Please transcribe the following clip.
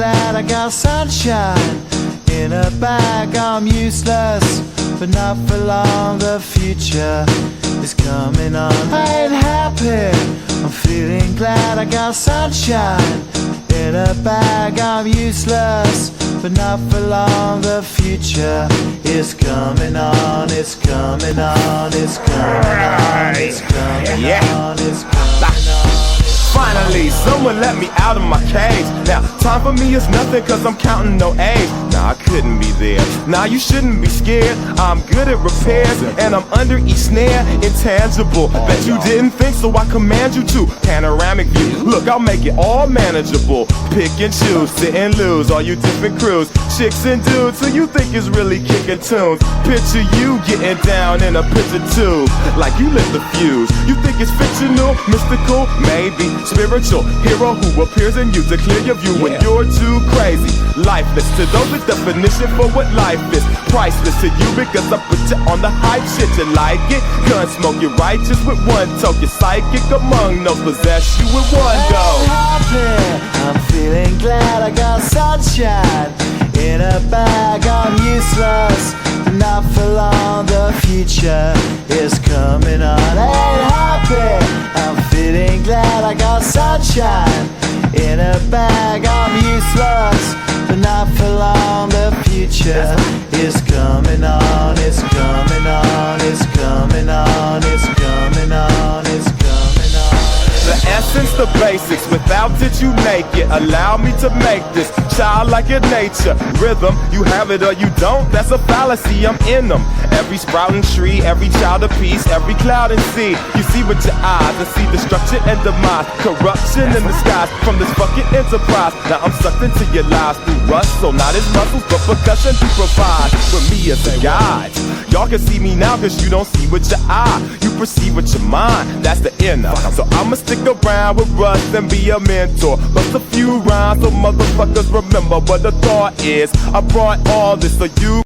glad I got sunshine in a bag. I'm useless, but not for long. The future is coming on. I ain't happy, I'm feeling glad I got sunshine in a bag. I'm useless, but not for long. The future is coming on. It's coming on. It's coming on. It's coming on. It's coming on. Finally, someone let me out of my cage. Now, time for me is nothing cause I'm counting no A's. Nah, I couldn't be there. Nah, you shouldn't be scared. I'm good at repairs and I'm under each snare. Intangible, bet you didn't think, so I command you to. Panoramic view, look, I'll make it all manageable. Pick and choose, sit and lose, all you different crews. Chicks and dudes who you think is really kicking tunes. Picture you getting down in a picture tube, like you lit the fuse. You think it's fictional, mystical, maybe spiritual hero who appears in you to clear your view when you're too crazy. Lifeless to those, the definition for what life is. Priceless to you because I put you on the hype shit. You like it? Gun smoke, you're righteous with one toke. You're psychic among those, possess you with one go. I'm happy, I'm feeling glad I got sunshine in a bag. I'm useless, but not for long. The future is coming on. I ain't happy, I'm feeling glad I got sunshine in a bag. I'm useless, but not for long. The future is coming on. It's coming on. It's coming on. It's coming on. It's coming on. The essence, the basics, without it you make it. Allow me to make this childlike in nature. Rhythm, you have it or you don't, that's a fallacy, I'm in them. Every sprouting tree, every child of peace, every cloud and sea. You see with your eyes and see destruction and demise. Corruption in the skies from this fucking enterprise. Now I'm sucked into your lies through rust, so not as muscles but percussion to provide with me as a guide. Y'all can see me now cause you don't see with your eye. You perceive with your mind, that's the inner. So I'ma stick around with Russ and be a mentor. Bust a few rhymes so motherfuckers remember what the thought is. I brought all this so you